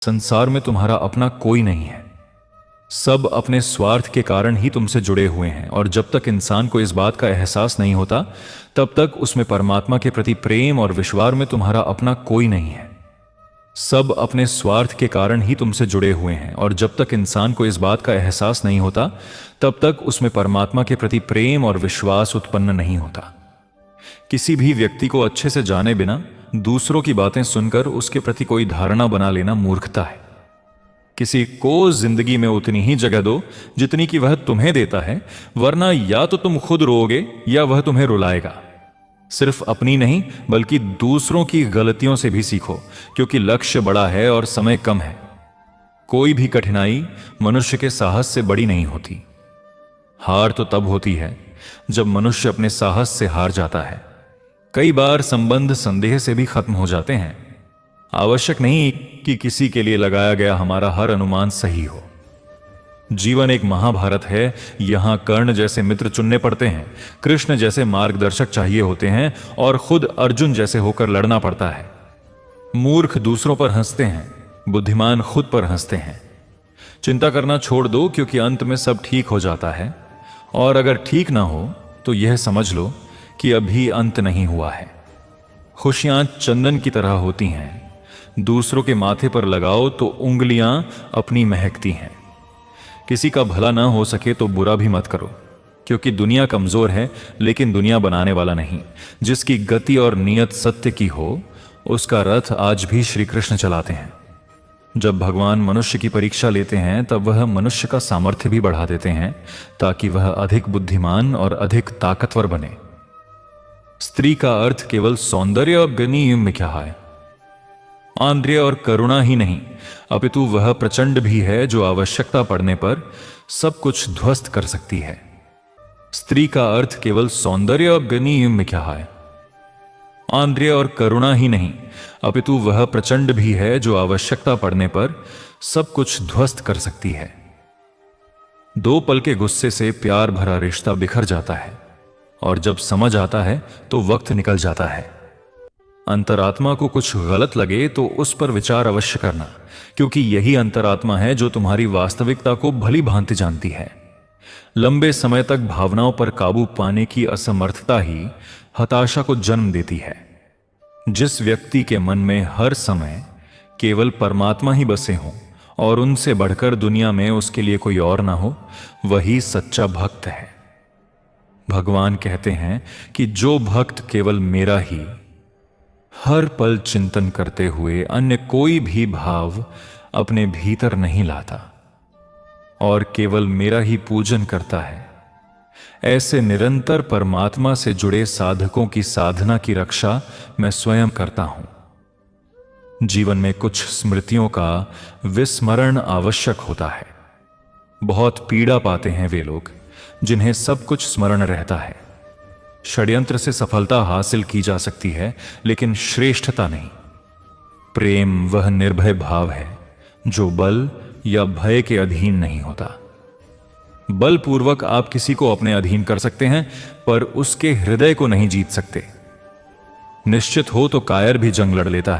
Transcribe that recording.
संसार में तुम्हारा अपना कोई नहीं है। सब अपने स्वार्थ के कारण ही तुमसे जुड़े हुए हैं, और जब तक इंसान को इस बात का एहसास नहीं होता तब तक उसमें परमात्मा के प्रति प्रेम और विश्वास में तुम्हारा अपना कोई नहीं है। सब अपने स्वार्थ के कारण ही तुमसे जुड़े हुए हैं, और जब तक इंसान को इस बात का एहसास नहीं होता तब तक उसमें परमात्मा के प्रति प्रेम और विश्वास उत्पन्न नहीं होता। किसी भी व्यक्ति को अच्छे से जाने बिना दूसरों की बातें सुनकर उसके प्रति कोई धारणा बना लेना मूर्खता है। किसी को जिंदगी में उतनी ही जगह दो जितनी कि वह तुम्हें देता है, वरना या तो तुम खुद रोओगे या वह तुम्हें रुलाएगा। सिर्फ अपनी नहीं बल्कि दूसरों की गलतियों से भी सीखो, क्योंकि लक्ष्य बड़ा है और समय कम है। कोई भी कठिनाई मनुष्य के साहस से बड़ी नहीं होती। हार तो तब होती है जब मनुष्य अपने साहस से हार जाता है। कई बार संबंध संदेह से भी खत्म हो जाते हैं। आवश्यक नहीं कि किसी के लिए लगाया गया हमारा हर अनुमान सही हो। जीवन एक महाभारत है। यहां कर्ण जैसे मित्र चुनने पड़ते हैं, कृष्ण जैसे मार्गदर्शक चाहिए होते हैं, और खुद अर्जुन जैसे होकर लड़ना पड़ता है। मूर्ख दूसरों पर हंसते हैं, बुद्धिमान खुद पर हंसते हैं। चिंता करना छोड़ दो, क्योंकि अंत में सब ठीक हो जाता है। और अगर ठीक ना हो तो यह समझ लो कि अभी अंत नहीं हुआ है। खुशियां चंदन की तरह होती हैं, दूसरों के माथे पर लगाओ तो उंगलियां अपनी महकती हैं। किसी का भला ना हो सके तो बुरा भी मत करो, क्योंकि दुनिया कमजोर है लेकिन दुनिया बनाने वाला नहीं। जिसकी गति और नियत सत्य की हो उसका रथ आज भी श्री कृष्ण चलाते हैं। जब भगवान मनुष्य की परीक्षा लेते हैं तब वह मनुष्य का सामर्थ्य भी बढ़ा देते हैं, ताकि वह अधिक बुद्धिमान और अधिक ताकतवर बने। स्त्री का अर्थ केवल सौंदर्य और गनीय में क्या है, आंद्र्य और करुणा ही नहीं, अपितु वह प्रचंड भी है जो आवश्यकता पड़ने पर सब कुछ ध्वस्त कर सकती है। स्त्री का अर्थ केवल सौंदर्य और गनीय में क्या है, आंद्र्य और करुणा ही नहीं, अपितु वह प्रचंड भी है जो आवश्यकता पड़ने पर सब कुछ ध्वस्त कर सकती है। दो पल के गुस्से से प्यार भरा रिश्ता बिखर जाता है, और जब समझ आता है तो वक्त निकल जाता है। अंतरात्मा को कुछ गलत लगे तो उस पर विचार अवश्य करना, क्योंकि यही अंतरात्मा है जो तुम्हारी वास्तविकता को भली भांति जानती है। लंबे समय तक भावनाओं पर काबू पाने की असमर्थता ही हताशा को जन्म देती है। जिस व्यक्ति के मन में हर समय केवल परमात्मा ही बसे हों और उनसे बढ़कर दुनिया में उसके लिए कोई और ना हो, वही सच्चा भक्त है। भगवान कहते हैं कि जो भक्त केवल मेरा ही हर पल चिंतन करते हुए अन्य कोई भी भाव अपने भीतर नहीं लाता और केवल मेरा ही पूजन करता है, ऐसे निरंतर परमात्मा से जुड़े साधकों की साधना की रक्षा मैं स्वयं करता हूं। जीवन में कुछ स्मृतियों का विस्मरण आवश्यक होता है। बहुत पीड़ा पाते हैं वे लोग जिन्हें सब कुछ स्मरण रहता है। षड्यंत्र से सफलता हासिल की जा सकती है, लेकिन श्रेष्ठता नहीं। प्रेम वह निर्भय भाव है जो बल या भय के अधीन नहीं होता। बलपूर्वक आप किसी को अपने अधीन कर सकते हैं, पर उसके हृदय को नहीं जीत सकते। निश्चित हो तो कायर भी जंग लड़ लेता है।